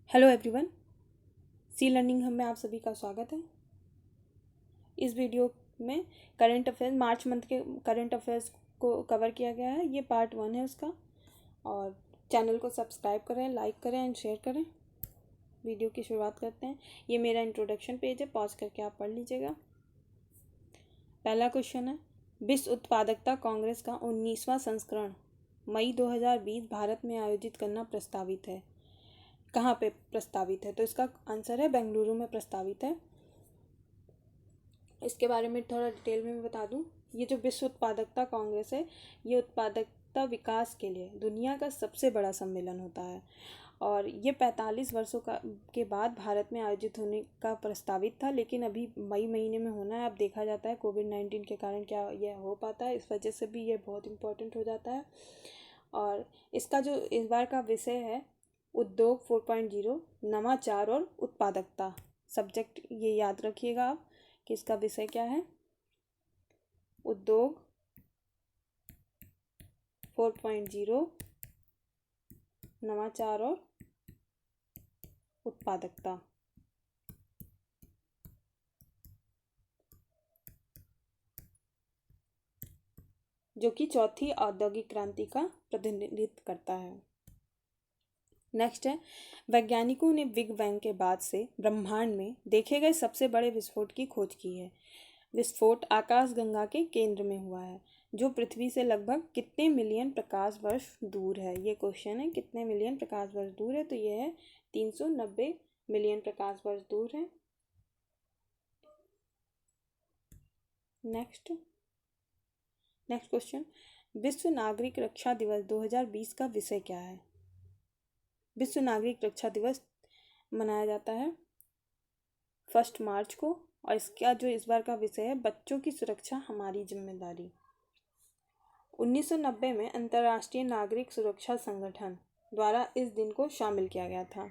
Hello everyone. सी learning हम में आप सभी का स्वागत है। इस वीडियो में करंट अफेयर्स मार्च मंथ के करंट अफेयर्स को कवर किया गया है। ये पार्ट 1 है उसका। और चैनल को सब्सक्राइब करें, लाइक करें एंड शेयर करें। वीडियो की शुरुआत करते हैं। ये मेरा इंट्रोडक्शन पेज है, पॉज करके आप पढ़ लीजिएगा। पहला क्वेश्चन है, विश्व उत्पादकता कांग्रेस का 19वां संस्करण मई 2020 भारत में आयोजित करना प्रस्तावित है। कहाँ पे प्रस्तावित है? तो इसका आंसर है बेंगलुरु में प्रस्तावित है। इसके बारे में थोड़ा डिटेल में मैं बता दूं। ये जो विश्व उत्पादकता कांग्रेस है, ये उत्पादकता विकास के लिए दुनिया का सबसे बड़ा सम्मेलन होता है और ये 45 वर्षों के बाद भारत में आयोजित होने का प्रस्तावित था, लेकिन अभी मई महीने में होना है। अब देखा जाता है कोविड-19 के कारण क्या यह हो पाता है, इस वजह से भी ये बहुत इम्पोर्टेंट हो जाता है। और इसका जो इस बार का विषय है उद्योग 4.0, नवाचार और उत्पादकता। सब्जेक्ट ये याद रखिएगा आप कि इसका विषय क्या है। उद्योग 4.0, नवाचार और उत्पादकता। जो कि चौथी औद्योगिक क्रांति का प्रतिनिधित्व करता है। नेक्स्ट है, वैज्ञानिकों ने बिग बैंग के बाद से ब्रह्मांड में देखे गए सबसे बड़े विस्फोट की खोज की है। विस्फोट आकाशगंगा के केंद्र में हुआ है, जो पृथ्वी से लगभग कितने मिलियन प्रकाश वर्ष दूर है। ये क्वेश्चन है, कितने मिलियन प्रकाश वर्ष दूर है? तो ये है 390 मिलियन प्रकाश वर्ष दूर है। नेक्स्ट क्वेश्चन, विश्व नागरिक रक्षा दिवस 2020 का विषय क्या है? विश्व नागरिक रक्षा दिवस मनाया जाता है 1 मार्च को, और इसका जो इस बार का विषय है बच्चों की सुरक्षा हमारी जिम्मेदारी। 1990 में अंतर्राष्ट्रीय नागरिक सुरक्षा संगठन द्वारा इस दिन को शामिल किया गया था।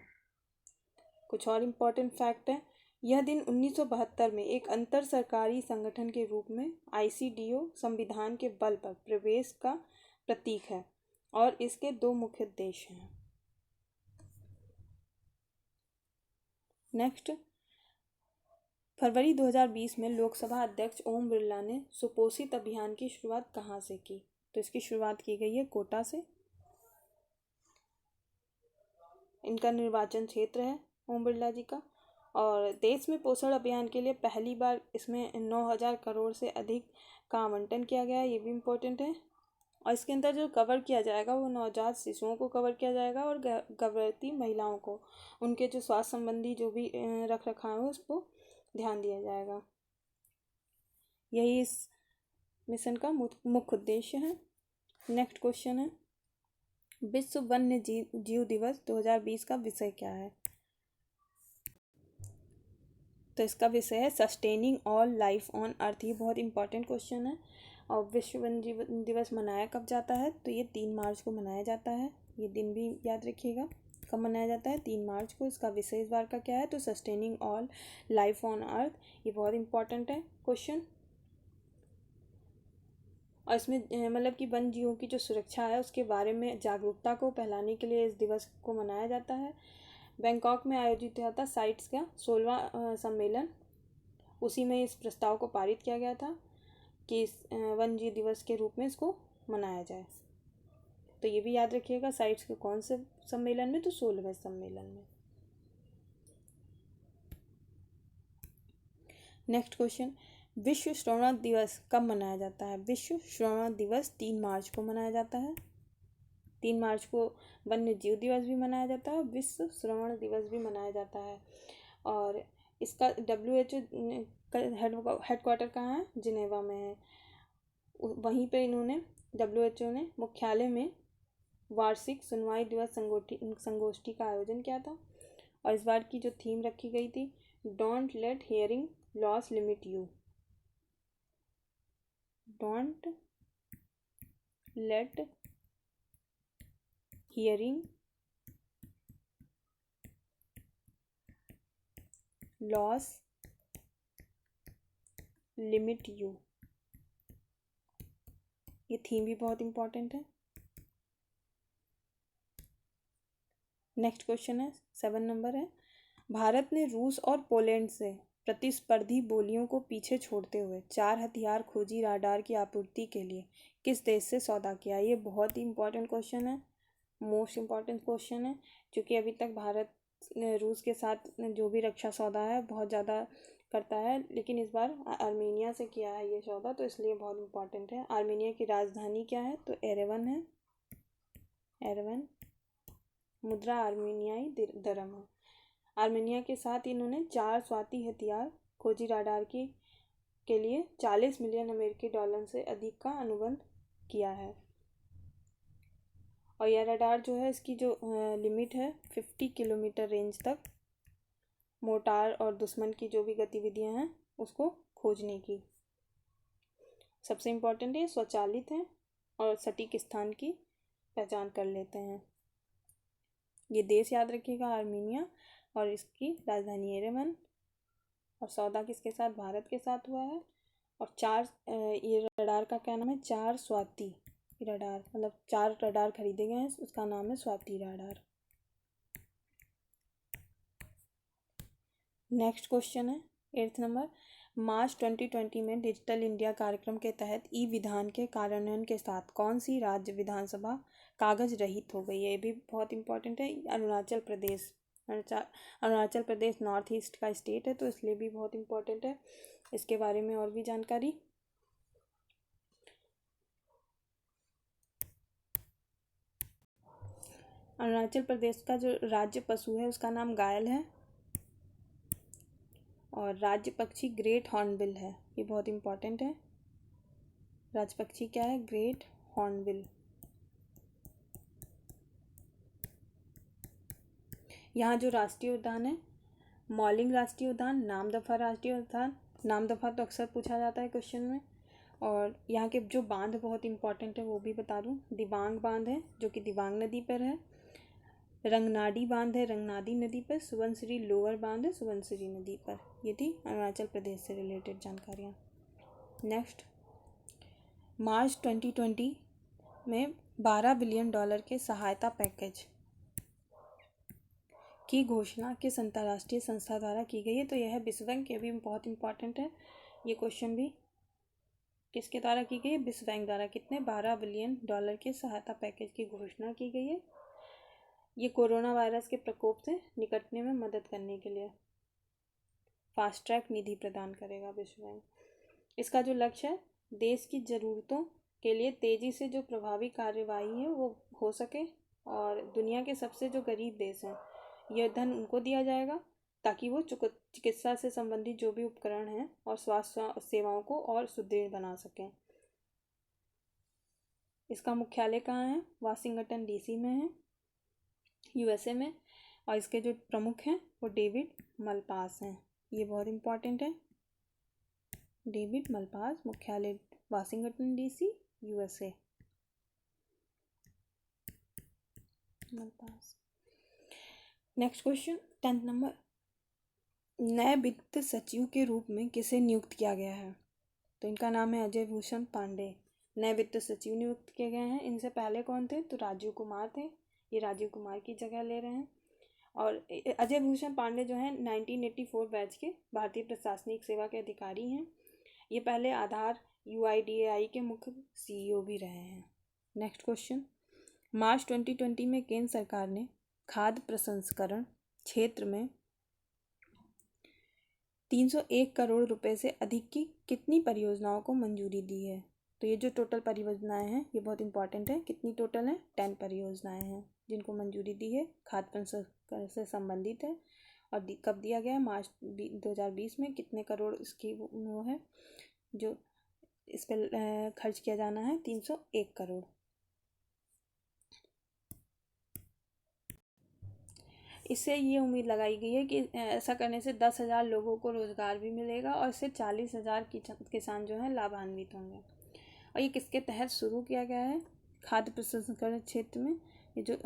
कुछ और इम्पोर्टेंट फैक्ट है, यह दिन 1972 में एक अंतर सरकारी संगठन के रूप में ICDO संविधान के बल पर प्रवेश का प्रतीक है और इसके 2 मुख्य उद्देश्य हैं। नेक्स्ट, फरवरी 2020 में लोकसभा अध्यक्ष ओम बिरला ने सुपोषित अभियान की शुरुआत कहाँ से की? तो इसकी शुरुआत की गई है कोटा से। इनका निर्वाचन क्षेत्र है ओम बिरला जी का। और देश में पोषण अभियान के लिए पहली बार इसमें 9,000 करोड़ से अधिक का आवंटन किया गया है, ये भी इम्पोर्टेंट है। और इसके अंदर जो कवर किया जाएगा वो नवजात शिशुओं को कवर किया जाएगा और गर्भवती महिलाओं को, उनके जो स्वास्थ्य संबंधी जो भी रख रखाव है उसको ध्यान दिया जाएगा। यही इस मिशन का मुख्य उद्देश्य है। नेक्स्ट क्वेश्चन है, विश्व वन्य जीव दिवस 2020 का विषय क्या है? तो इसका विषय है sustaining all life on earth. ये बहुत इंपॉर्टेंट क्वेश्चन है। और विश्व वन्य जीव दिवस मनाया कब जाता है? तो ये 3 मार्च को मनाया जाता है। ये दिन भी याद रखिएगा कब मनाया जाता है, 3 मार्च को। इसका विषय इस बार का क्या है? तो sustaining all life on earth. ये बहुत इंपॉर्टेंट है क्वेश्चन। और इसमें मतलब कि वन्य जीवों की जो सुरक्षा है उसके बारे में जागरूकता को फैलाने के लिए इस दिवस को मनाया जाता है। बैंकॉक में आयोजित हुआ था साइट्स का 16वां सम्मेलन। उसी में इस प्रस्ताव को पारित किया गया था कि इस वन्य जीव दिवस के रूप में इसको मनाया जाए। तो ये भी याद रखिएगा, साइट्स के कौन से सम्मेलन में? तो 16वें सम्मेलन में। नेक्स्ट क्वेश्चन, विश्व श्रवण दिवस कब मनाया जाता है? विश्व श्रवण दिवस 3 मार्च को मनाया जाता है। 3 मार्च को वन्य जीव दिवस भी मनाया जाता है, विश्व श्रवण दिवस भी मनाया जाता है। और इसका WHO का हेडक्वार्टर कहाँ है? जिनेवा में है। वहीं पे इन्होंने WHO ने मुख्यालय में वार्षिक सुनवाई दिवस संगोष्ठी का आयोजन किया था। और इस बार की जो थीम रखी गई थी, don't let hearing loss limit you. Don't let hearing loss limit you. ये थीम भी बहुत इंपॉर्टेंट है। नेक्स्ट क्वेश्चन है 7 नंबर है, भारत ने रूस और पोलैंड से प्रतिस्पर्धी बोलियों को पीछे छोड़ते हुए 4 हथियार खोजी राडार की आपूर्ति के लिए किस देश से सौदा किया। ये बहुत ही इंपॉर्टेंट क्वेश्चन है, मोस्ट इम्पॉर्टेंट क्वेश्चन है, क्योंकि अभी तक भारत रूस के साथ जो भी रक्षा सौदा है बहुत ज़्यादा करता है, लेकिन इस बार आर्मेनिया से किया है ये सौदा, तो इसलिए बहुत इम्पॉर्टेंट है। आर्मेनिया की राजधानी क्या है, तो एरेवन है, एरेवन। मुद्रा आर्मेनियाई दरम है। आर्मेनिया के साथ इन्होंने 4 स्वाति हथियार खोजी राडार के लिए 40 मिलियन अमेरिकी डॉलर से अधिक का अनुबंध किया है। और यह रडार जो है इसकी जो लिमिट है 50 किलोमीटर रेंज तक मोर्टार और दुश्मन की जो भी गतिविधियां हैं उसको खोजने की। सबसे इम्पोर्टेंट ये स्वचालित है और सटीक स्थान की पहचान कर लेते हैं। ये देश याद रखिएगा, आर्मेनिया, और इसकी राजधानी येरेवन। और सौदा किसके साथ, भारत के साथ हुआ है। और 4 ये रडार का क्या नाम है, 4 स्वाति रडार, मतलब 4 रडार खरीदे गए हैं, उसका नाम है स्वाति रडार। नेक्स्ट क्वेश्चन है 8th नंबर, मार्च 2020 में डिजिटल इंडिया कार्यक्रम के तहत ई विधान के कार्यान्वयन के साथ कौन सी राज्य विधानसभा कागज रहित हो गई है। ये भी बहुत इंपॉर्टेंट है। अरुणाचल प्रदेश, अरुणाचल प्रदेश नॉर्थ ईस्ट का स्टेट है, तो इसलिए भी बहुत इंपॉर्टेंट है। इसके बारे में और भी जानकारी, अरुणाचल प्रदेश का जो राज्य पशु है उसका नाम गायल है, और राज्य पक्षी ग्रेट हॉर्नबिल है। ये बहुत इंपॉर्टेंट है। राज्य पक्षी क्या है, ग्रेट हॉर्नबिल। यहाँ जो राष्ट्रीय उद्यान है, मॉलिंग राष्ट्रीय उद्यान, नामदफा राष्ट्रीय उद्यान। नामदफा तो अक्सर पूछा जाता है क्वेश्चन में। और यहाँ के जो बांध बहुत इंपॉर्टेंट है वो भी बता दूँ। दिबांग बांध है जो कि दिबांग नदी पर है। रंगनाडी बांध है रंगनादी नदी पर। सुबनसिरी लोअर बांध है सुबनसिरी नदी पर। ये थी अरुणाचल प्रदेश से रिलेटेड जानकारियाँ। नेक्स्ट, मार्च 2020 में 12 बिलियन डॉलर के सहायता पैकेज की घोषणा किस अंतर्राष्ट्रीय संस्था द्वारा की गई है। तो यह है विश्व बैंक। ये भी बहुत इंपॉर्टेंट है। ये क्वेश्चन भी किसके द्वारा की गई है, विश्व बैंक द्वारा। कितने, 12 बिलियन डॉलर के सहायता पैकेज की घोषणा की गई है। ये कोरोना वायरस के प्रकोप से निपटने में मदद करने के लिए फास्ट ट्रैक निधि प्रदान करेगा विश्व बैंक। इसका जो लक्ष्य है, देश की ज़रूरतों के लिए तेज़ी से जो प्रभावी कार्यवाही है वो हो सके, और दुनिया के सबसे जो गरीब देश हैं यह धन उनको दिया जाएगा ताकि वो चिकित्सा से संबंधित जो भी उपकरण हैं और स्वास्थ्य सेवाओं को और सुदृढ़ बना सकें। इसका मुख्यालय कहाँ है, वाशिंगटन डीसी में है, यूएसए में। और इसके जो प्रमुख हैं वो डेविड मलपास हैं। ये बहुत इंपॉर्टेंट है। डेविड मलपास, मुख्यालय Washington DC, USA. Malpass. Next question 10th number, नए वित्त सचिव के रूप में किसे नियुक्त किया गया है। तो इनका नाम है अजय भूषण पांडे। नए वित्त सचिव नियुक्त किए गए हैं। इनसे पहले कौन थे, तो राजीव कुमार थे। ये राजीव कुमार की जगह ले रहे हैं। और अजय भूषण पांडे जो हैं 1984 बैच के भारतीय प्रशासनिक सेवा के अधिकारी हैं। ये पहले आधार UIDAI के मुख्य CEO भी रहे हैं। नेक्स्ट क्वेश्चन, मार्च 2020 में केंद्र सरकार ने खाद्य प्रसंस्करण क्षेत्र में 301 करोड़ रुपए से अधिक की कितनी परियोजनाओं को मंजूरी दी है। तो ये जो टोटल परियोजनाएं हैं ये बहुत इंपॉर्टेंट है। कितनी टोटल है, 10 परियोजनाएं हैं जिनको मंजूरी दी है, खाद्य प्रसंस्करण से संबंधित है। और कब दिया गया है, मार्च 2020 में। कितने करोड़ इसकी वो है जो इस पर खर्च किया जाना है, 301 करोड़। इससे ये उम्मीद लगाई गई है कि ऐसा करने से 10,000 लोगों को रोज़गार भी मिलेगा और इससे 40,000 किसान जो हैं लाभान्वित होंगे। और ये किसके तहत शुरू किया गया है, खाद्य प्रसंस्करण क्षेत्र में ये जो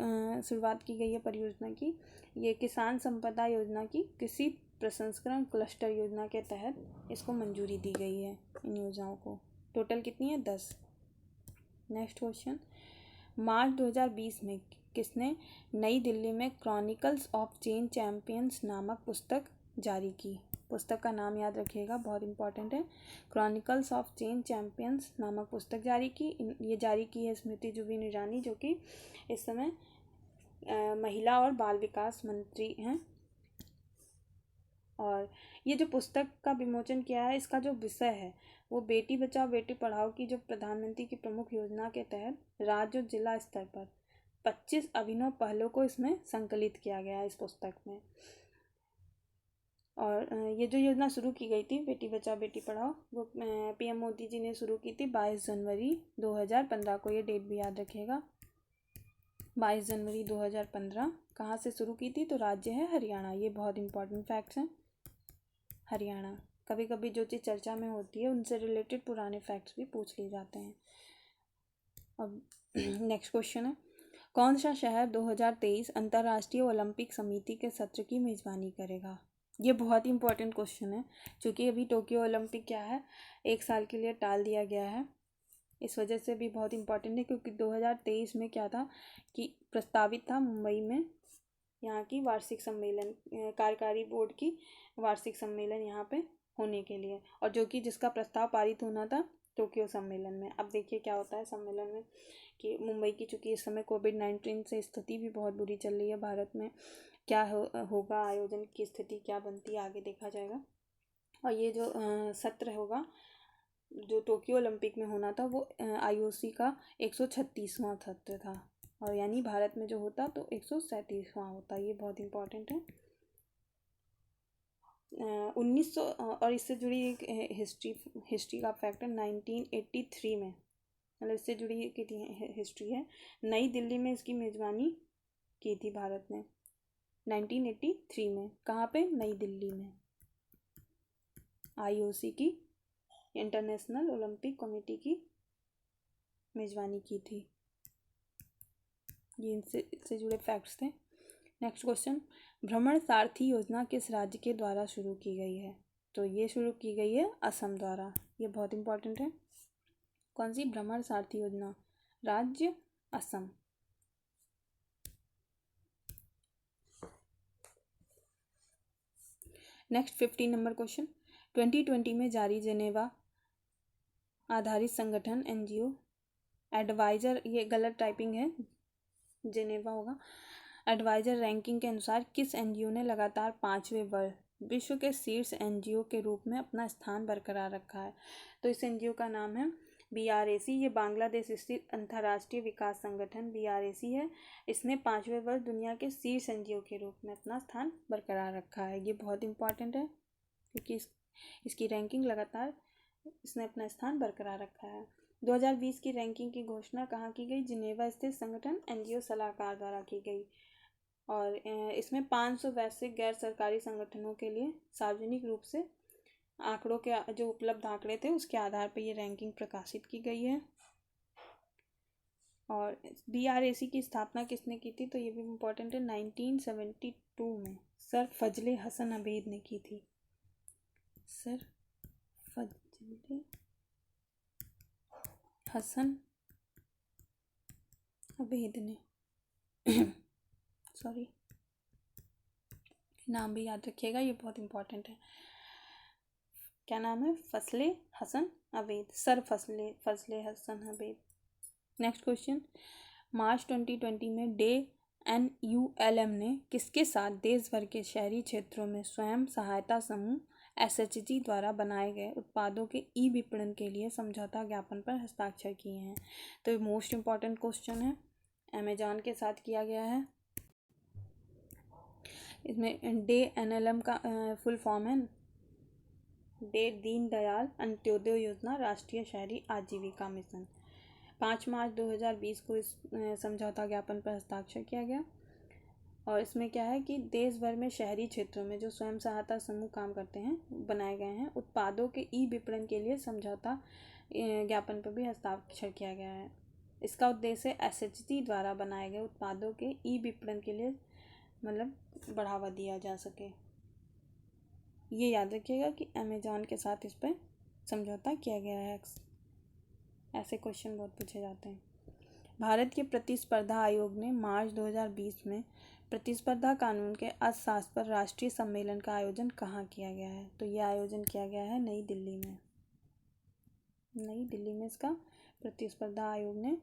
शुरुआत की गई है परियोजना की, ये किसान संपदा योजना की कृषि प्रसंस्करण क्लस्टर योजना के तहत इसको मंजूरी दी गई है। इन योजनाओं को टोटल कितनी है, 10। नेक्स्ट क्वेश्चन, मार्च 2020 में किसने नई दिल्ली में क्रॉनिकल्स ऑफ चेन चैंपियंस नामक पुस्तक जारी की? पुस्तक का नाम याद रखिएगा, बहुत इंपॉर्टेंट है। क्रॉनिकल्स ऑफ चेन चैंपियंस नामक पुस्तक जारी की। ये जारी की है स्मृति जुबिन ईरानी, जो कि इस समय महिला और बाल विकास मंत्री हैं। और ये जो पुस्तक का विमोचन किया है, इसका जो विषय है वो बेटी बचाओ बेटी पढ़ाओ की जो प्रधानमंत्री की प्रमुख योजना के तहत राज्य और जिला स्तर पर 25 अभिनव पहलों को इसमें संकलित किया गया है इस पुस्तक में। और ये जो योजना शुरू की गई थी बेटी बचाओ बेटी पढ़ाओ, वो पीएम मोदी जी ने शुरू की थी 22 जनवरी 2015 को। ये डेट भी याद रखिएगा, 22 जनवरी 2015। कहाँ से शुरू की थी? तो राज्य है हरियाणा। ये बहुत इंपॉर्टेंट फैक्ट्स हैं, हरियाणा। कभी कभी जो चीज़ चर्चा में होती है उनसे रिलेटेड पुराने फैक्ट्स भी पूछ लिए जाते हैं। अब नेक्स्ट क्वेश्चन है, कौन सा शहर 2023 अंतर्राष्ट्रीय ओलंपिक समिति के सत्र की मेज़बानी करेगा? ये बहुत ही इंपॉर्टेंट क्वेश्चन है, क्योंकि अभी टोक्यो ओलंपिक क्या है, 1 साल के लिए टाल दिया गया है। इस वजह से भी बहुत इंपॉर्टेंट है, क्योंकि 2023 में क्या था कि प्रस्तावित था मुंबई में यहाँ की वार्षिक सम्मेलन, कार्यकारी बोर्ड की वार्षिक सम्मेलन यहाँ पे होने के लिए, और जो कि जिसका प्रस्ताव पारित होना था टोक्यो सम्मेलन में। अब देखिए क्या होता है सम्मेलन में, कि मुंबई की चूँकि इस समय कोविड-19 से स्थिति भी बहुत बुरी चल रही है भारत में, क्या होगा, आयोजन की स्थिति क्या बनती है आगे देखा जाएगा। और ये जो सत्र होगा जो टोक्यो ओलंपिक में होना था, वो IOC का 136वां सत्र था, और यानी भारत में जो होता तो 137वां होता। ये बहुत इंपॉर्टेंट है। 1900 और इससे जुड़ी एक हिस्ट्री का फैक्ट है, 1983 में, मतलब इससे जुड़ी हिस्ट्री है। नई दिल्ली में इसकी मेज़बानी की थी भारत ने 1983 में। कहाँ पे? नई दिल्ली में। IOC की, इंटरनेशनल ओलंपिक कमेटी की मेज़बानी की थी। ये इससे जुड़े फैक्ट्स थे। नेक्स्ट क्वेश्चन, भ्रमण सारथी योजना किस राज्य के द्वारा शुरू की गई है? तो ये शुरू की गई है असम द्वारा। ये बहुत इंपॉर्टेंट है। कौन सी? भ्रमण सारथी योजना, राज्य असम। नेक्स्ट 15 नंबर क्वेश्चन, 2020 में जारी जेनेवा आधारित संगठन NGO एडवाइजर, ये गलत टाइपिंग है, जेनेवा होगा, एडवाइजर रैंकिंग के अनुसार किस NGO ने लगातार 5वें वर्ष विश्व के शीर्ष NGO के रूप में अपना स्थान बरकरार रखा है? तो इस NGO का नाम है BRAC। ये बांग्लादेश स्थित अंतर्राष्ट्रीय विकास संगठन BRAC है। इसने 5वें वर्ष दुनिया के शीर्ष NGO के रूप में अपना स्थान बरकरार रखा है। ये बहुत इंपॉर्टेंट है, क्योंकि इसकी रैंकिंग लगातार इसने अपना स्थान बरकरार रखा है। 2020 की रैंकिंग की घोषणा कहाँ की गई? जिनेवा स्थित संगठन NGO सलाहकार द्वारा की गई, और इसमें 500 वैश्विक गैर सरकारी संगठनों के लिए सार्वजनिक रूप से आंकड़ों के जो उपलब्ध आंकड़े थे उसके आधार पर ये रैंकिंग प्रकाशित की गई है। और BRAC की स्थापना किसने की थी? तो ये भी इम्पोर्टेंट है, 1972 में सर फजले हसन अबेद ने की थी। सर फजले हसन अबेद ने सॉरी, नाम भी याद रखिएगा, ये बहुत इंपॉर्टेंट है। क्या नाम है? फजले हसन अबेद, सर फजले हसन अबेद। नेक्स्ट क्वेश्चन, मार्च 2020 में NULM ने किसके साथ देश भर के शहरी क्षेत्रों में स्वयं सहायता समूह SHG द्वारा बनाए गए उत्पादों के विपणन के लिए समझौता ज्ञापन पर हस्ताक्षर किए हैं? तो ये मोस्ट इम्पॉर्टेंट क्वेश्चन है, अमेजॉन के साथ किया गया है। इसमें NLM का फुल फॉर्म है दीनदयाल अंत्योदय योजना राष्ट्रीय शहरी आजीविका मिशन। 5 मार्च 2020 को इस समझौता ज्ञापन पर हस्ताक्षर किया गया, और इसमें क्या है कि देश भर में शहरी क्षेत्रों में जो स्वयं सहायता समूह काम करते हैं बनाए गए हैं उत्पादों के विपणन के लिए समझौता ज्ञापन पर भी हस्ताक्षर किया गया है। इसका उद्देश्य SHG द्वारा बनाए गए उत्पादों के विपणन के लिए मतलब बढ़ावा दिया जा सके। ये याद रखिएगा कि अमेजॉन के साथ इस पर समझौता किया गया है। ऐसे क्वेश्चन बहुत पूछे जाते हैं। भारत के प्रतिस्पर्धा आयोग ने मार्च 2020 में प्रतिस्पर्धा कानून के अर्थशास्त्र पर राष्ट्रीय सम्मेलन का आयोजन कहाँ किया गया है? तो यह आयोजन किया गया है नई दिल्ली में। नई दिल्ली में इसका प्रतिस्पर्धा आयोग ने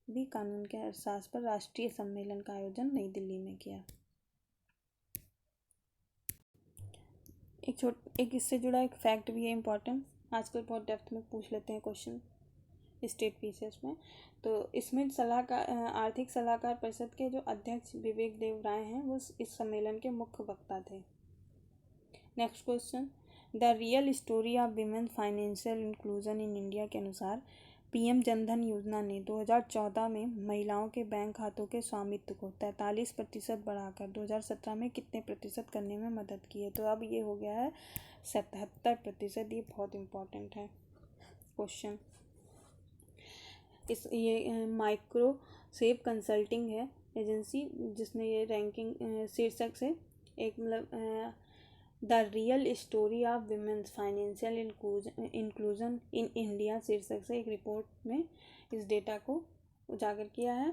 भी कानून के अर्थशास्त्र पर राष्ट्रीय सम्मेलन का आयोजन नई दिल्ली में किया। एक इससे जुड़ा एक फैक्ट भी है इम्पोर्टेंट, आजकल बहुत डेप्थ में पूछ लेते हैं क्वेश्चन स्टेट पीसीएस में। तो इसमें आर्थिक सलाहकार परिषद के जो अध्यक्ष विवेक देव राय हैं वो इस सम्मेलन के मुख्य वक्ता थे। Next question, the real story of women's financial inclusion in India के अनुसार पीएम जनधन योजना ने 2014 में महिलाओं के बैंक खातों के स्वामित्व को 43% बढ़ाकर 2017 में कितने प्रतिशत करने में मदद की है? तो अब ये हो गया है 77%। ये बहुत इम्पोर्टेंट है क्वेश्चन। ये माइक्रो सेव कंसल्टिंग है एजेंसी जिसने ये रैंकिंग शीर्षक से एक मतलब the real story of women's financial inclusion in India शीर्षक से एक रिपोर्ट में इस डेटा को उजागर किया है।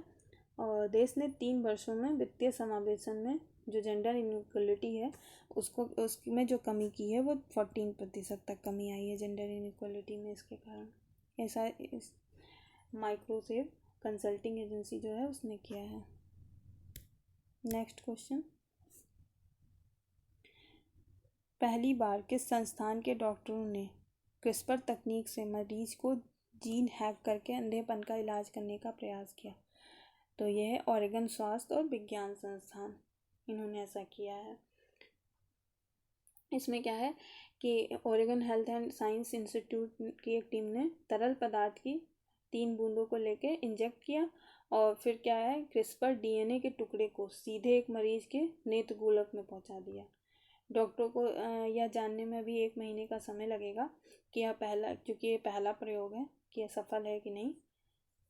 और देश ने 3 वर्षों में वित्तीय समावेशन में जो जेंडर इनइक्वलिटी है उसमें जो कमी की है वो 14% तक कमी आई है जेंडर इनइक्वलिटी में। इसके कारण ऐसा इस माइक्रोसेव कंसल्टिंग एजेंसी जो है उसने किया है। नेक्स्ट क्वेश्चन, पहली बार किस संस्थान के डॉक्टरों ने क्रिस्पर तकनीक से मरीज को जीन हैक करके अंधेपन का इलाज करने का प्रयास किया? तो यह है ओरेगन स्वास्थ्य और विज्ञान संस्थान, इन्होंने ऐसा किया है। इसमें क्या है कि Oregon health and science institute की एक टीम ने तरल पदार्थ की 3 बूंदों को लेके इंजेक्ट किया और फिर क्या है क्रिस्पर डीएनए के टुकड़े को सीधे एक मरीज के नेत्र गोलक में पहुंचा दिया। डॉक्टरों को यह जानने में भी 1 महीने का समय लगेगा कि क्योंकि ये पहला प्रयोग है कि यह सफल है कि नहीं।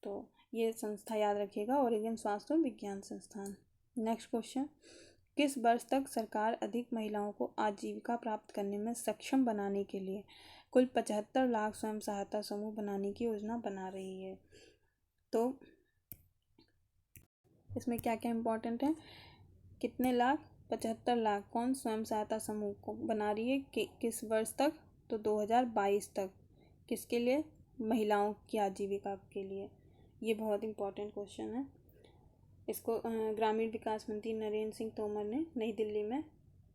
तो ये संस्था याद रखिएगा, ओरेगन स्वास्थ्य और विज्ञान संस्थान। नेक्स्ट क्वेश्चन, किस वर्ष तक सरकार अधिक महिलाओं को आजीविका प्राप्त करने में सक्षम बनाने के लिए कुल 75 लाख स्वयं सहायता समूह बनाने की योजना बना रही है? तो इसमें क्या क्या इम्पोर्टेंट है, कितने लाख? 75 लाख कौन स्वयं सहायता समूह को बना रही है किस वर्ष तक? तो 2022 तक। किसके लिए? महिलाओं की आजीविका के लिए। ये बहुत इम्पोर्टेंट क्वेश्चन है। इसको ग्रामीण विकास मंत्री नरेंद्र सिंह तोमर ने नई दिल्ली में,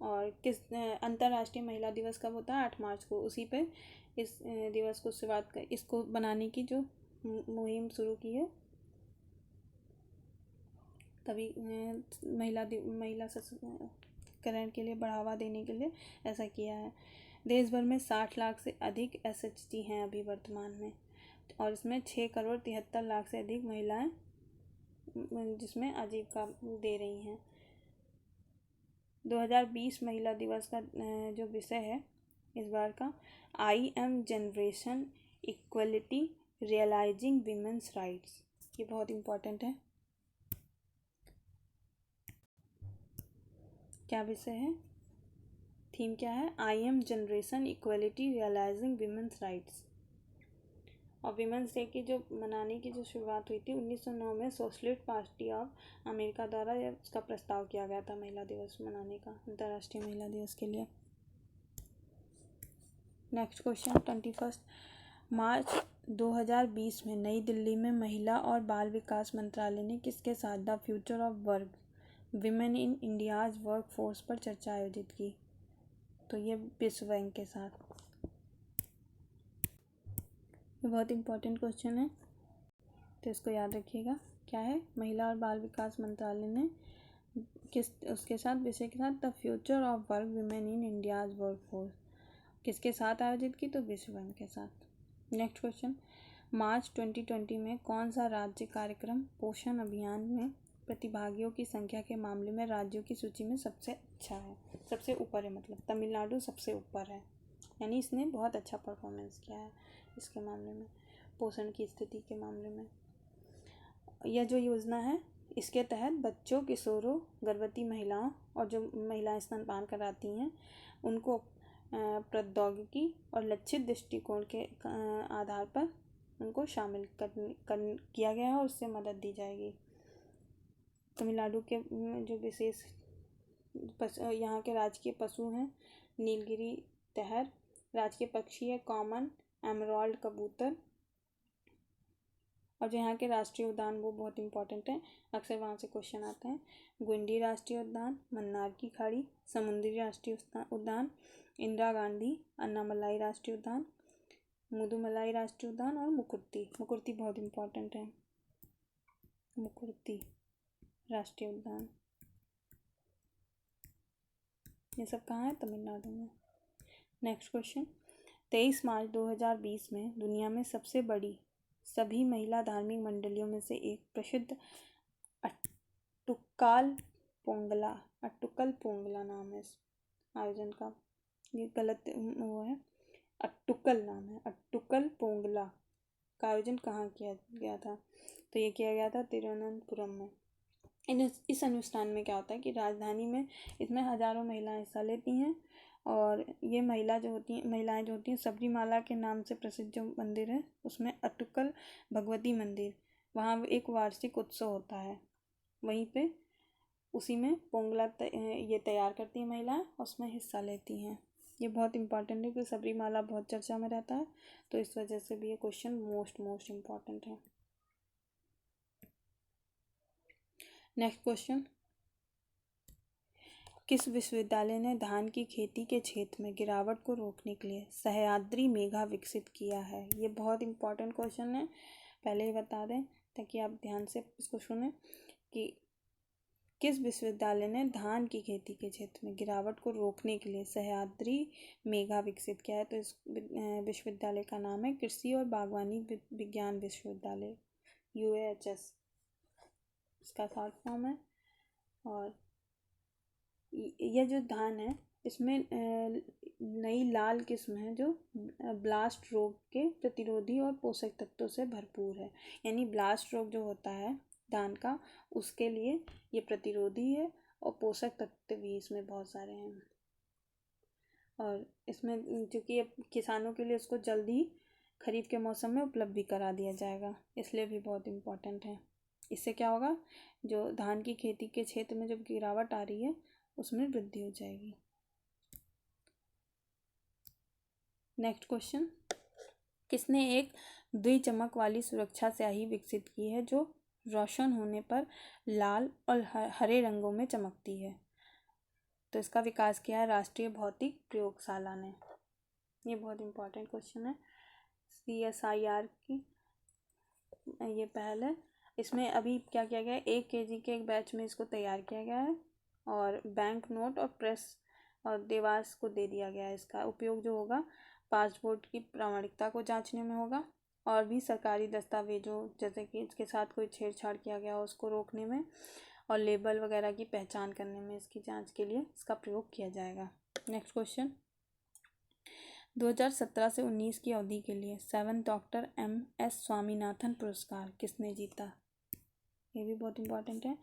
और किस अंतर्राष्ट्रीय महिला दिवस कब होता है? 8 मार्च को। उसी पे इस दिवस को शुरुआत कर इसको बनाने की जो मुहिम शुरू की है तभी महिला सशक्तिकरण के लिए बढ़ावा देने के लिए ऐसा किया है। देश भर में 60 लाख से अधिक SHG हैं अभी वर्तमान में, और इसमें 6 करोड़ 73 लाख से अधिक महिलाएं जिसमें आजीविका दे रही हैं। 2020 महिला दिवस का जो विषय है इस बार का, I am generation equality realising women's rights. ये बहुत इम्पोर्टेंट है। क्या विषय है, थीम क्या है? I am generation equality realising women's rights. और विमेंस डे की जो मनाने की जो शुरुआत हुई थी 1909 में सोशलिस्ट पार्टी ऑफ अमेरिका द्वारा इसका प्रस्ताव किया गया था महिला दिवस मनाने का, अंतर्राष्ट्रीय महिला दिवस के लिए। नेक्स्ट क्वेश्चन, 21 मार्च 2020 में नई दिल्ली में महिला और बाल विकास मंत्रालय ने किसके साथ the future of work women in India's work force पर चर्चा आयोजित की? तो ये विश्व बैंक के साथ। ये बहुत इम्पोर्टेंट क्वेश्चन है तो इसको याद रखिएगा। क्या है? महिला और बाल विकास मंत्रालय ने उसके साथ विषय के साथ the future of work women in India's work force किसके साथ आयोजित की? तो विश्व बैंक के साथ। नेक्स्ट क्वेश्चन, मार्च 2020 में कौन सा राज्य कार्यक्रम पोषण अभियान में प्रतिभागियों की संख्या के मामले में राज्यों की सूची में सबसे अच्छा है, सबसे ऊपर है? मतलब तमिलनाडु सबसे ऊपर है, यानी इसने बहुत अच्छा परफॉर्मेंस किया है इसके मामले में, पोषण की स्थिति के मामले में। यह जो योजना है इसके तहत बच्चों, किशोरों, गर्भवती महिलाओं और जो महिलाएं स्तनपान कराती हैं उनको प्रौद्योगिकी और लक्षित दृष्टिकोण के आधार पर उनको शामिल किया गया है और उससे मदद दी जाएगी। तमिलनाडु के जो विशेष यहाँ के राजकीय पशु हैं नीलगिरी तहर, राजकीय पक्षी है कॉमन एमराल्ड कबूतर, और जो यहाँ के राष्ट्रीय उद्यान वो बहुत इंपॉर्टेंट है, अक्सर वहाँ से क्वेश्चन आते हैं। गुंडी राष्ट्रीय उद्यान, मन्नार की खाड़ी, समुद्री राष्ट्रीय उद्यान, इंदिरा गांधी अन्नामलाई राष्ट्रीय उद्यान, मुदुमलाई राष्ट्रीय उद्यान और मुकुर्ती। मुकुर्ती बहुत इंपॉर्टेंट है, मुकुर्ती राष्ट्रीय उद्यान। ये सब कहाँ है? तमिलनाडु में। नेक्स्ट क्वेश्चन, 23 मार्च 2020 में दुनिया में सबसे बड़ी सभी महिला धार्मिक मंडलियों में से एक प्रसिद्ध अट्टुक्काल पोंगला नाम है इस आयोजन का। ये गलत वो है, अट्टुक्कल नाम है, अट्टुक्कल पोंगला का आयोजन कहाँ किया गया था? तो ये किया गया था तिरुवनंतपुरम में। इस अनुष्ठान में क्या होता है कि राजधानी में इसमें हजारों महिलाएं हिस्सा लेती हैं, और ये महिलाएं जो होती हैं सबरीमाला के नाम से प्रसिद्ध जो मंदिर है उसमें अट्टुक्कल भगवती मंदिर, वहाँ एक वार्षिक उत्सव होता है, वहीं पे उसी में पोंगला ये तैयार करती हैं महिलाएं, उसमें हिस्सा लेती हैं। ये बहुत इंपॉर्टेंट है कि सबरीमाला बहुत चर्चा में रहता है, तो इस वजह से भी ये क्वेश्चन मोस्ट इम्पॉर्टेंट है। नेक्स्ट क्वेश्चन, किस विश्वविद्यालय ने धान की खेती के क्षेत्र में गिरावट को रोकने के लिए सह्याद्री मेघा विकसित किया है? ये बहुत इंपॉर्टेंट क्वेश्चन है, पहले ही बता दें ताकि आप ध्यान से इसको सुने कि किस विश्वविद्यालय ने धान की खेती के क्षेत्र में गिरावट को रोकने के लिए सह्याद्री मेघा विकसित किया है? तो इस विश्वविद्यालय का नाम है कृषि और बागवानी विज्ञान विश्वविद्यालय, UAHS इसका शॉर्ट फॉर्म है। और यह जो धान है इसमें नई लाल किस्म है जो ब्लास्ट रोग के प्रतिरोधी और पोषक तत्वों से भरपूर है। यानी ब्लास्ट रोग जो होता है धान का, उसके लिए ये प्रतिरोधी है और पोषक तत्व भी इसमें बहुत सारे हैं। और इसमें चूँकि ये किसानों के लिए उसको जल्दी खरीफ के मौसम में उपलब्ध भी करा दिया जाएगा, इसलिए भी बहुत इम्पोर्टेंट है। इससे क्या होगा, जो धान की खेती के क्षेत्र में जब गिरावट आ रही है उसमें वृद्धि हो जाएगी। नेक्स्ट क्वेश्चन, किसने एक द्विचमक वाली सुरक्षा स्याही विकसित की है जो रोशन होने पर लाल और हरे रंगों में चमकती है? तो इसका विकास किया है राष्ट्रीय भौतिक प्रयोगशाला ने। ये बहुत इंपॉर्टेंट क्वेश्चन है। CSIR की ये पहल है। इसमें अभी क्या किया गया है, 1 kg के एक बैच में इसको तैयार किया गया है और बैंक नोट और प्रेस और देवास को दे दिया गया है। इसका उपयोग जो होगा पासपोर्ट की प्रामाणिकता को जांचने में होगा, और भी सरकारी दस्तावेजों जैसे कि इसके साथ कोई छेड़छाड़ किया गया हो उसको रोकने में, और लेबल वगैरह की पहचान करने में इसकी जांच के लिए इसका प्रयोग किया जाएगा। नेक्स्ट क्वेश्चन, 2017 से 19 की अवधि के लिए 7th डॉक्टर MS स्वामीनाथन पुरस्कार किसने जीता? ये भी बहुत इंपॉर्टेंट है।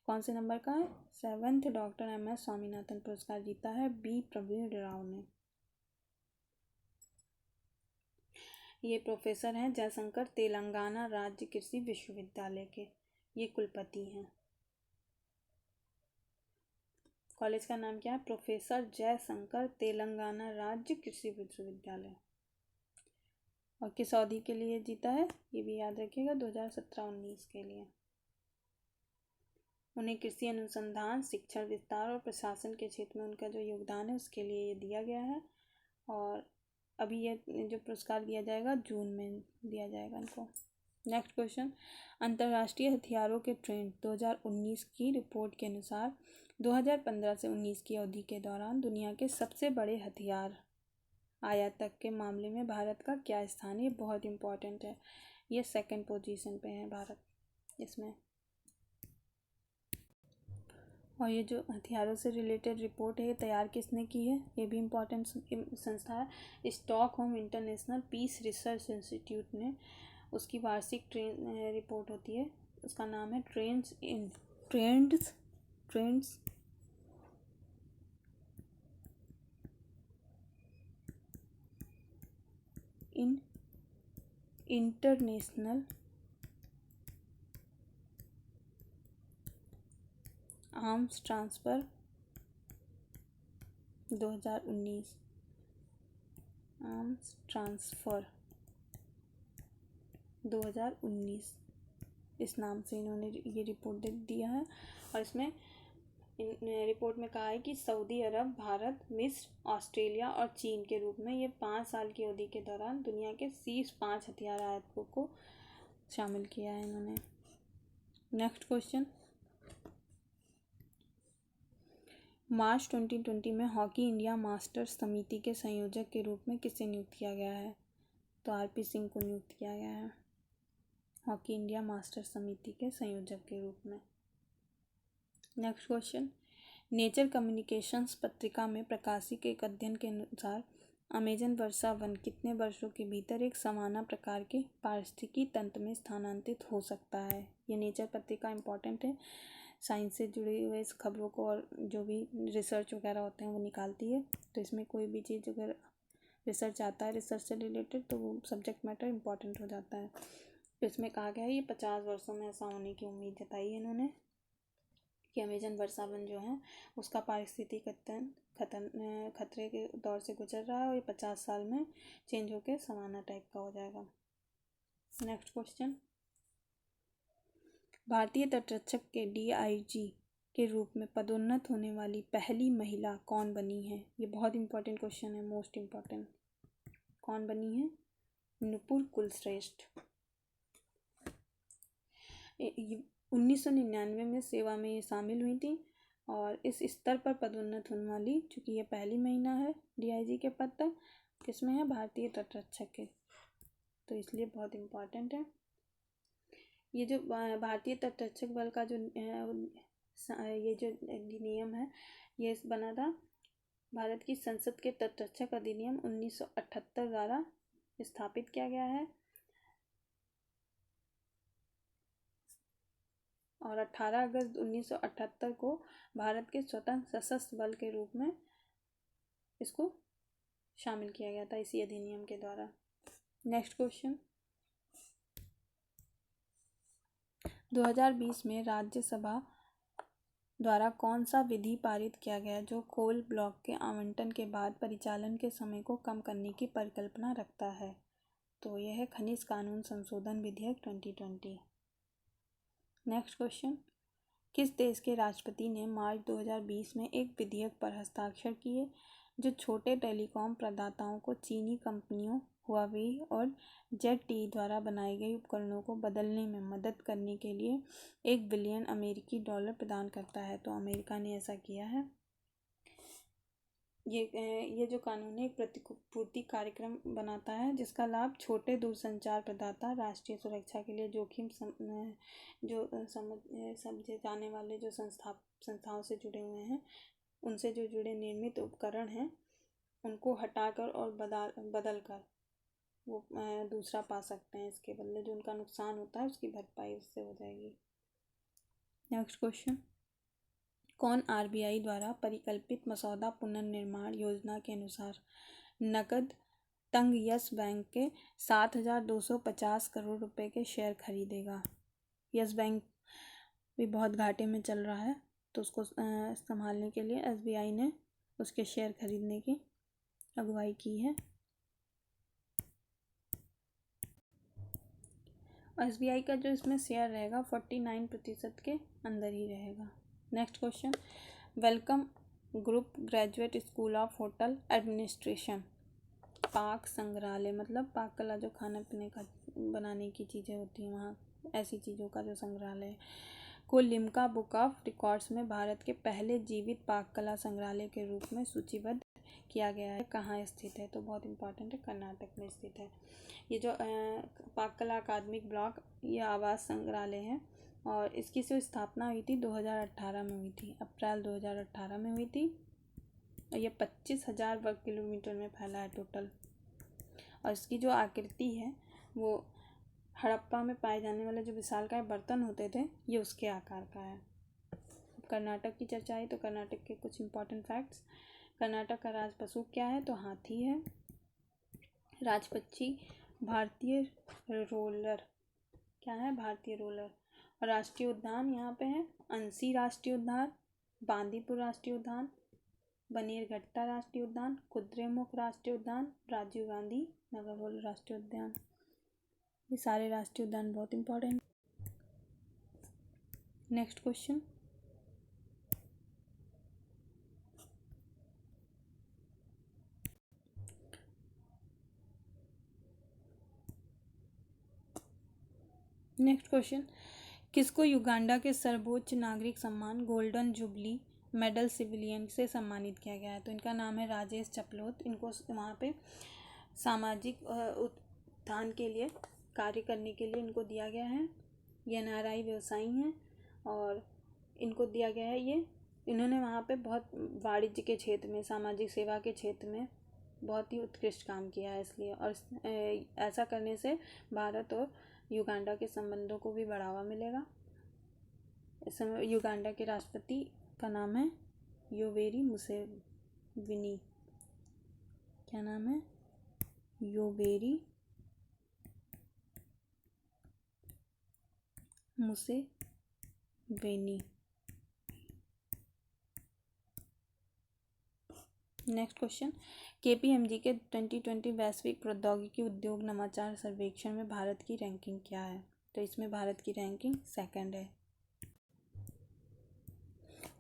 कौन से नंबर का है? 7th डॉक्टर MS स्वामीनाथन पुरस्कार जीता है B प्रवीण राव ने। ये प्रोफेसर हैं जयशंकर तेलंगाना राज्य कृषि विश्वविद्यालय के, ये कुलपति हैं। कॉलेज का नाम क्या है? प्रोफेसर जयशंकर तेलंगाना राज्य कृषि विश्वविद्यालय। और किस अवधि के लिए जीता है ये भी याद रखिएगा, 2017-19 के लिए। उन्हें कृषि अनुसंधान, शिक्षण विस्तार और प्रशासन के क्षेत्र में उनका जो योगदान है उसके लिए ये दिया गया है। और अभी ये जो पुरस्कार दिया जाएगा जून में दिया जाएगा इनको। नेक्स्ट क्वेश्चन, अंतर्राष्ट्रीय हथियारों के ट्रेंड 2019 की रिपोर्ट के अनुसार 2015 से 19 की अवधि के दौरान दुनिया के सबसे बड़े हथियार आयातक के मामले में भारत का क्या स्थान है? ये बहुत इंपॉर्टेंट है। ये 2nd पोजीशन पे है भारत इसमें। और ये जो हथियारों से रिलेटेड रिपोर्ट है ये तैयार किसने की है? ये भी इम्पोर्टेंट संस्था है, Stockholm international peace research institute ने। उसकी वार्षिक रिपोर्ट होती है, उसका नाम है trends in international arms transfer 2019, arms transfer 2019 इस नाम से इन्होंने ये रिपोर्ट दिया है। और इसमें रिपोर्ट में कहा है कि सऊदी अरब, भारत, मिस्र, ऑस्ट्रेलिया और चीन के रूप में ये 5 साल की अवधि के दौरान दुनिया के शीर्ष 5 हथियार आयातकों को शामिल किया है इन्होंने। नेक्स्ट क्वेश्चन, मार्च 2020 में हॉकी इंडिया मास्टर्स समिति के संयोजक के रूप में किसे नियुक्त किया गया है? तो आरपी सिंह को नियुक्त किया गया है हॉकी इंडिया मास्टर्स समिति के संयोजक के रूप में। नेक्स्ट क्वेश्चन, नेचर कम्युनिकेशंस पत्रिका में प्रकाशित एक अध्ययन के अनुसार अमेजन वर्षा वन कितने वर्षों के भीतर एक सवाना प्रकार के पारिस्थितिकी तंत्र में स्थानांतरित हो सकता है? ये नेचर पत्रिका इंपॉर्टेंट है, साइंस से जुड़े हुए इस खबरों को और जो भी रिसर्च वगैरह होते हैं वो निकालती है। तो इसमें कोई भी चीज़ अगर रिसर्च आता है, रिसर्च से रिलेटेड, तो वो सब्जेक्ट मैटर इंपॉर्टेंट हो जाता है। तो इसमें कहा गया है ये 50 वर्षों में ऐसा होने की उम्मीद जताई है इन्होंने कि अमेजन वर्षा वन जो है उसका पारिस्थितिक खतरे के दौर से गुजर रहा है और ये 50 साल में चेंज होकर सवाना टाइप का हो जाएगा। नेक्स्ट क्वेश्चन, भारतीय तटरक्षक के डीआईजी के रूप में पदोन्नत होने वाली पहली महिला कौन बनी है? ये बहुत इंपॉर्टेंट क्वेश्चन है, मोस्ट इम्पॉर्टेंट। कौन बनी है? नुपुर कुलश्रेष्ठ। 1999 में सेवा में ये शामिल हुई थी और इस स्तर पर पदोन्नत होने वाली, चूँकि ये पहली महिला है डीआईजी के पद तक, किसमें है? भारतीय तटरक्षक के, तो इसलिए बहुत इम्पॉर्टेंट है। ये जो भारतीय तटरक्षक बल का जो ये जो अधिनियम है ये बना था भारत की संसद के तटरक्षक अधिनियम 1978 द्वारा स्थापित किया गया है और 18 अगस्त 1978 को भारत के स्वतंत्र सशस्त्र बल के रूप में इसको शामिल किया गया था इसी अधिनियम के द्वारा। नेक्स्ट क्वेश्चन, 2020 में राज्यसभा द्वारा कौन सा विधि पारित किया गया जो कोल ब्लॉक के आवंटन के बाद परिचालन के समय को कम करने की परिकल्पना रखता है? तो यह है खनिज कानून संशोधन विधेयक 2020। नेक्स्ट क्वेश्चन, किस देश के राष्ट्रपति ने मार्च 2020 में एक विधेयक पर हस्ताक्षर किए जो छोटे टेलीकॉम प्रदाताओं को चीनी कंपनियों हुआवेई और ZTE द्वारा बनाए गए उपकरणों को बदलने में मदद करने के लिए $1 बिलियन प्रदान करता है? तो अमेरिका ने ऐसा किया है। ये जो कानून है एक प्रतिपूर्ति कार्यक्रम बनाता है जिसका लाभ छोटे दूरसंचार प्रदाता राष्ट्रीय सुरक्षा के लिए जोखिम समझे जाने वाले जो संस्थाओं से जुड़े हुए हैं, उनसे जो जुड़े निर्मित उपकरण हैं उनको हटाकर और बदल कर वो दूसरा पा सकते हैं। इसके बदले जो उनका नुकसान होता है उसकी भरपाई उससे हो जाएगी। नेक्स्ट क्वेश्चन, कौन आरबीआई द्वारा परिकल्पित मसौदा पुनर्निर्माण योजना के अनुसार नकद तंग यस बैंक के 7,250 करोड़ रुपए के शेयर खरीदेगा? यस बैंक भी बहुत घाटे में चल रहा है तो उसको संभालने के लिए एसबीआई ने उसके शेयर खरीदने की अगुवाई की है। एसबीआई का जो इसमें शेयर रहेगा 49% के अंदर ही रहेगा। Next question, welcome group graduate school of hotel administration पाक संग्रहालय, मतलब पाक कला जो खाना पीने का बनाने की चीज़ें होती हैं वहाँ ऐसी चीज़ों का जो संग्रहालय है, को लिम्का बुक ऑफ रिकॉर्ड्स में भारत के पहले जीवित पाक कला संग्रहालय के रूप में सूचीबद्ध किया गया है। कहाँ स्थित है? तो बहुत इंपॉर्टेंट है, कर्नाटक में स्थित है। ये जो पाक कला अकादमिक ब्लॉक ये आवास संग्रहालय है और इसकी जो स्थापना हुई थी 2018 में हुई थी, अप्रैल 2018 में हुई थी और ये 25,000 वर्ग किलोमीटर में फैला है टोटल। और इसकी जो आकृति है वो हड़प्पा में पाए जाने वाले जो विशालकाय बर्तन होते थे ये उसके आकार का है। कर्नाटक की चर्चा है तो कर्नाटक के कुछ इंपॉर्टेंट फैक्ट्स। कर्नाटक का राज पशु क्या है? तो हाथी है। राज पक्षी भारतीय रोलर, क्या है? भारतीय रोलर। और राष्ट्रीय उद्यान यहाँ पे है अंसी राष्ट्रीय उद्यान, बांदीपुर राष्ट्रीय उद्यान, बनेरघट्टा राष्ट्रीय उद्यान, कुद्रेमुख राष्ट्रीय उद्यान, राजीव गांधी नगर राष्ट्रीय उद्यान। ये सारे राष्ट्रीय उद्यान बहुत इंपॉर्टेंट। नेक्स्ट क्वेश्चन, किसको युगांडा के सर्वोच्च नागरिक सम्मान गोल्डन जुबली मेडल सिविलियन से सम्मानित किया गया है? तो इनका नाम है राजेश चपलोत। इनको वहाँ पे सामाजिक उत्थान के लिए कार्य करने के लिए इनको दिया गया है। ये एनआरआई व्यवसायी हैं और इनको दिया गया है ये, इन्होंने वहाँ पे बहुत वाणिज्य के क्षेत्र में, सामाजिक सेवा के क्षेत्र में बहुत ही उत्कृष्ट काम किया है इसलिए। और ऐसा करने से भारत और युगांडा के संबंधों को भी बढ़ावा मिलेगा। इस समय युगांडा के राष्ट्रपति का नाम है योवेरी मुसेविनी। क्या नाम है? Yoweri Museveni. Next question, KPMG के 2020 वैश्विक प्रौद्योगिकी उद्योग नवाचार सर्वेक्षण में भारत की रैंकिंग क्या है? तो इसमें भारत की रैंकिंग सेकंड है।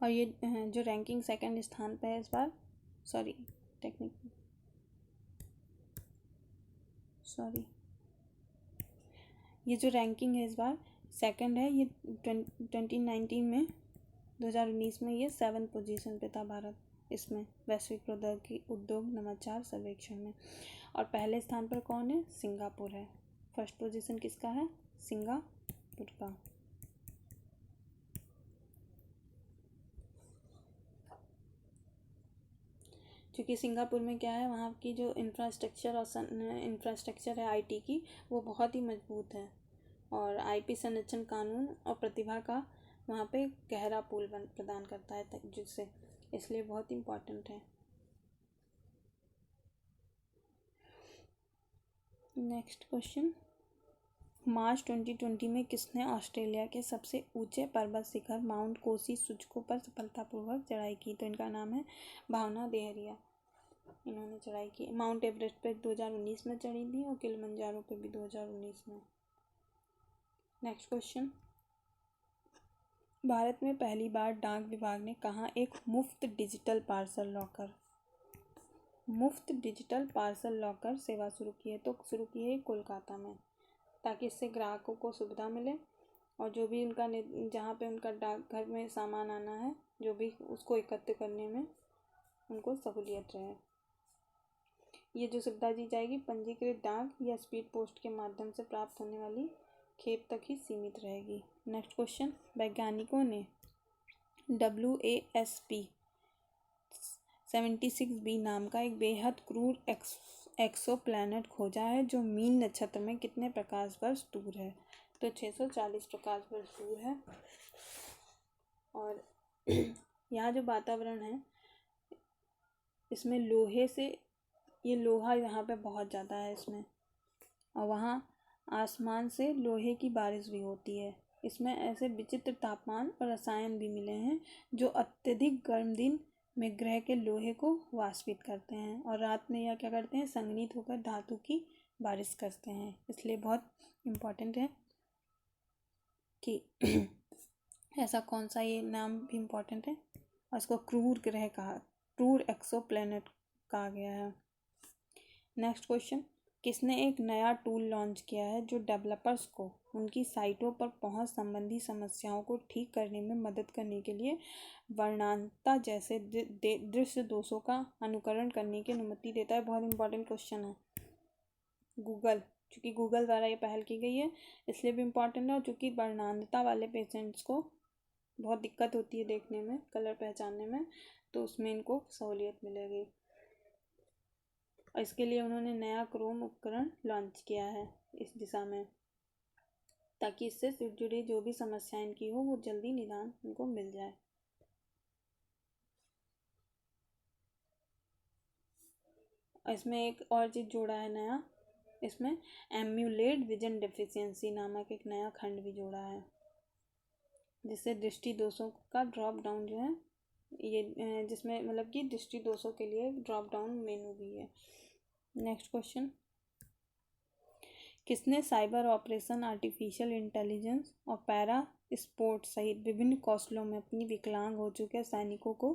और ये जो रैंकिंग सेकंड स्थान पे है इस बार, ये जो रैंकिंग है इस बार सेकंड है। ये 2019 में 2019 में ये 7th पोजीशन पे था भारत इसमें, वैश्विक प्रौद्योगिकी उद्योग नवाचार सर्वेक्षण में। और पहले स्थान पर कौन है? सिंगापुर है। फर्स्ट पोजीशन किसका है? सिंगापुर का। क्योंकि सिंगापुर में क्या है, वहाँ की जो इंफ्रास्ट्रक्चर है आईटी की, वो बहुत ही मजबूत है। और आईपी संरक्षण कानून और प्रतिभा का वहाँ पे गहरा पूल प्रदान करता है जिससे, इसलिए बहुत इम्पोर्टेंट है। नेक्स्ट क्वेश्चन, मार्च 2020 में किसने ऑस्ट्रेलिया के सबसे ऊंचे पर्वत शिखर माउंट कोसी सुजको पर सफलतापूर्वक चढ़ाई की? तो इनका नाम है भावना देहरिया। इन्होंने चढ़ाई की। माउंट एवरेस्ट पे 2019 में चढ़ी थी और किलिमंजारो पे भी 2019 में। नेक्स्ट क्वेश्चन, भारत में पहली बार डाक विभाग ने कहाँ एक मुफ्त डिजिटल पार्सल लॉकर सेवा शुरू की है? तो शुरू की है कोलकाता में, ताकि इससे ग्राहकों को सुविधा मिले और जो भी उनका जहाँ पे उनका डाकघर में सामान आना है, जो भी उसको एकत्र करने में उनको सहूलियत रहे। ये जो सुविधा दी जाएगी पंजीकृत डाक या स्पीड पोस्ट के माध्यम से प्राप्त होने वाली खेप तक ही सीमित रहेगी। नेक्स्ट क्वेश्चन, वैज्ञानिकों ने WASP 76b नाम का एक बेहद क्रूर एक्सोप्लैनेट खोजा है जो मीन नक्षत्र में कितने प्रकाश वर्ष दूर है? तो 640 प्रकाश वर्ष दूर है। और यहाँ जो वातावरण है इसमें लोहे से, ये लोहा यहाँ पे बहुत ज़्यादा है इसमें, और वहाँ आसमान से लोहे की बारिश भी होती है। इसमें ऐसे विचित्र तापमान और रसायन भी मिले हैं जो अत्यधिक गर्म दिन में ग्रह के लोहे को वाष्पित करते हैं और रात में यह क्या करते हैं, संघनित होकर धातु की बारिश करते हैं। इसलिए बहुत इम्पोर्टेंट है कि ऐसा कौन सा, ये नाम भी इम्पोर्टेंट है। और इसको क्रूर एक्सोप्लैनेट कहा गया है। नेक्स्ट क्वेश्चन, किसने एक नया टूल लॉन्च किया है जो डेवलपर्स को उनकी साइटों पर पहुंच संबंधी समस्याओं को ठीक करने में मदद करने के लिए वर्णनात्मकता जैसे दृश्य दोषों का अनुकरण करने की अनुमति देता है? बहुत इंपॉर्टेंट क्वेश्चन है। गूगल, क्योंकि गूगल द्वारा ये पहल की गई है इसलिए भी इम्पॉर्टेंट है। और चूँकि वर्णनात्मकता वाले पेशेंट्स को बहुत दिक्कत होती है देखने में, कलर पहचानने में, तो उसमें इनको सहूलियत मिलेगी। और इसके लिए उन्होंने नया क्रोम उपकरण लॉन्च किया है इस दिशा में, ताकि इससे जुड़ी जो भी समस्या इनकी हो वो जल्दी निदान उनको मिल जाए। इसमें एक और चीज़ जोड़ा है नया, इसमें एम्यूलेट विजन डेफिशिएंसी नामक एक नया खंड भी जोड़ा है, जिससे दृष्टि दोषों का ड्रॉप डाउन जो है ये जिसमें मतलब कि दृष्टि दोषों के लिए ड्रॉप डाउन मेनू भी है। नेक्स्ट क्वेश्चन, किसने साइबर ऑपरेशन, आर्टिफिशियल इंटेलिजेंस और पैरा स्पोर्ट्स सहित विभिन्न कौशलों में अपनी विकलांग हो चुके सैनिकों को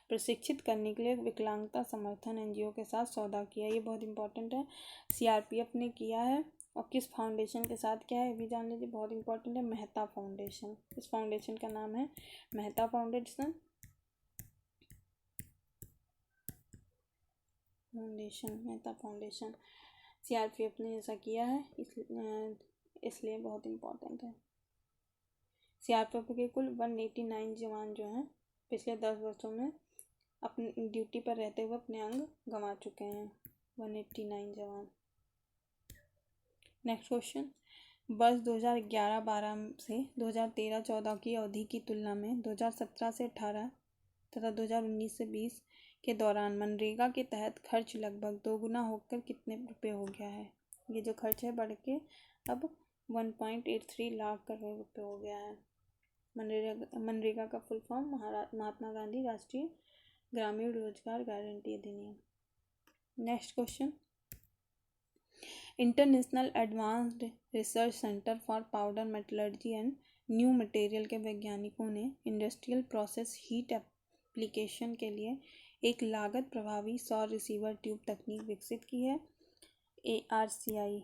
प्रशिक्षित करने के लिए विकलांगता समर्थन एनजीओ के साथ सौदा किया? ये बहुत इंपॉर्टेंट है। सीआरपीएफ ने किया है। और किस फाउंडेशन के साथ क्या है ये भी जान लीजिए, बहुत इंपॉर्टेंट है, मेहता फाउंडेशन। इस फाउंडेशन का नाम है Mehta foundation. Mehta foundation. CRPF ने ऐसा किया है, इसलिए बहुत इम्पोर्टेंट है। सीआरपीएफ के कुल 189 जवान जो हैं पिछले 10 वर्षों में अपनी ड्यूटी पर रहते हुए अपने अंग गंवा चुके हैं। 189 जवान। नेक्स्ट क्वेश्चन, वर्ष 2011-12 से 2013-14 की अवधि की तुलना में 2017 से 18 तथा 2019 से 20 के दौरान मनरेगा के तहत खर्च लगभग 2 गुना होकर कितने रुपये हो गया है? ये जो खर्च है बढ़ के अब 1.83 लाख करोड़ रुपये हो गया है। मनरेगा का फुल फॉर्म महात्मा गांधी राष्ट्रीय ग्रामीण रोजगार गारंटी अधिनियम। Next question, international advanced research centre for powder metallurgy and new material के वैज्ञानिकों ने इंडस्ट्रियल प्रोसेस हीट एप्लीकेशन के लिए एक लागत प्रभावी सौर रिसीवर ट्यूब तकनीक विकसित की है। ARCI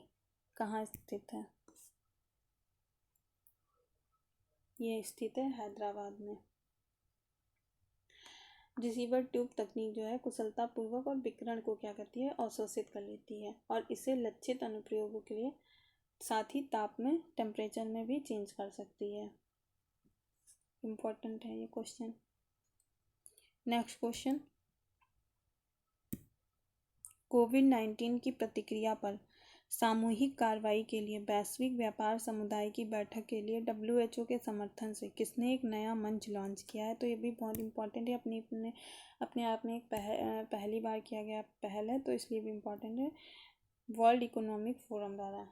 कहाँ स्थित है? ये स्थित है हैदराबाद में। रिसीवर ट्यूब तकनीक जो है कुशलतापूर्वक और विकिरण को क्या करती है, अवशोषित कर लेती है और इसे लक्षित अनुप्रयोगों के लिए साथ ही ताप में, टेम्परेचर में भी चेंज कर सकती है। इम्पोर्टेंट है ये क्वेश्चन। नेक्स्ट क्वेश्चन, कोविड-19 की प्रतिक्रिया पर सामूहिक कार्रवाई के लिए वैश्विक व्यापार समुदाय की बैठक के लिए WHO के समर्थन से किसने एक नया मंच लॉन्च किया है? तो ये भी बहुत इंपॉर्टेंट है, अपने आप में एक पहली बार किया गया पहल है, तो इसलिए भी इम्पॉर्टेंट है। वर्ल्ड इकोनॉमिक फोरम द्वारा,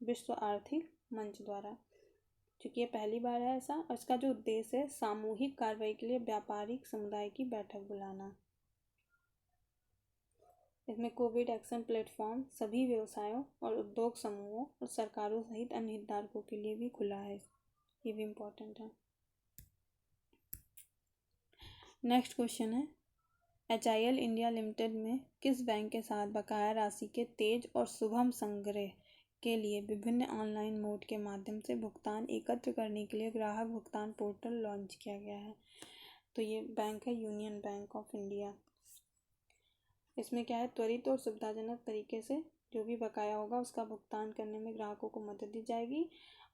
विश्व आर्थिक मंच द्वारा, क्योंकि ये पहली बार है ऐसा। और इसका जो उद्देश्य है सामूहिक कार्रवाई के लिए व्यापारिक समुदाय की बैठक बुलाना। इसमें कोविड एक्शन प्लेटफॉर्म सभी व्यवसायों और उद्योग समूहों और सरकारों सहित अन्य हितधारकों के लिए भी खुला है। ये भी इम्पोर्टेंट है। नेक्स्ट क्वेश्चन है, HIL इंडिया लिमिटेड में किस बैंक के साथ बकाया राशि के तेज और सुगम संग्रह के लिए विभिन्न ऑनलाइन मोड के माध्यम से भुगतान एकत्र करने के लिए ग्राहक भुगतान पोर्टल लॉन्च किया गया है? तो ये बैंक है यूनियन बैंक ऑफ इंडिया। इसमें क्या है, त्वरित और सुविधाजनक तरीके से जो भी बकाया होगा उसका भुगतान करने में ग्राहकों को मदद दी जाएगी।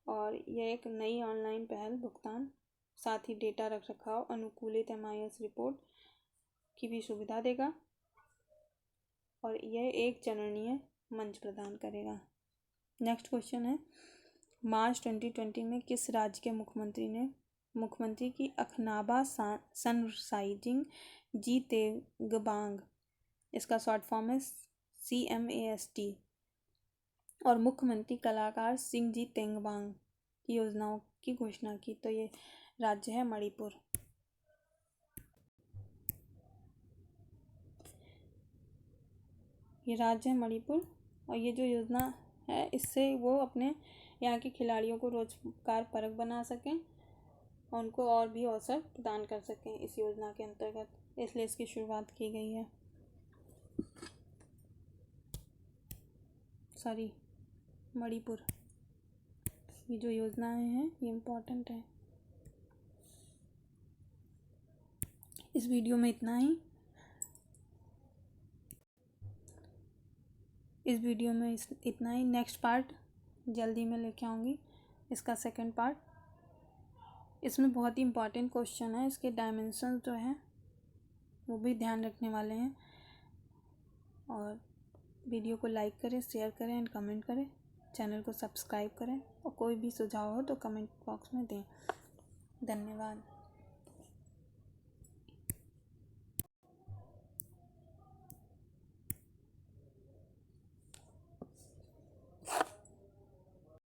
और यह एक नई ऑनलाइन पहल भुगतान, साथ ही डेटा रख रखाव, अनुकूलित MIS रिपोर्ट की भी सुविधा देगा और यह एक चरणीय मंच प्रदान करेगा। नेक्स्ट क्वेश्चन है, मार्च 2020 में किस राज्य के मुख्यमंत्री की अखनाबा सनराइजिंग जी तेगबांग, इसका शॉर्ट फॉर्म है CMAST, और मुख्यमंत्री कलाकार सिंह जी तेंगबांग की योजनाओं की घोषणा की? तो ये राज्य है मणिपुर। ये राज्य है मणिपुर और ये जो योजना है इससे वो अपने यहाँ के खिलाड़ियों को रोजगार परक बना सकें और उनको और भी अवसर प्रदान कर सकें इस योजना के अंतर्गत, इसलिए इसकी शुरुआत की गई है। मणिपुर। ये जो योजनाएं हैं ये इम्पोर्टेंट है। इस वीडियो में इतना ही। नेक्स्ट पार्ट जल्दी में लेके आऊँगी, इसका सेकंड पार्ट। इसमें बहुत ही इम्पोर्टेंट क्वेश्चन है, इसके डायमेंशन जो हैं वो भी ध्यान रखने वाले हैं। और वीडियो को लाइक करें, शेयर करें एंड कमेंट करें, चैनल को सब्सक्राइब करें और कोई भी सुझाव हो तो कमेंट बॉक्स में दें। धन्यवाद।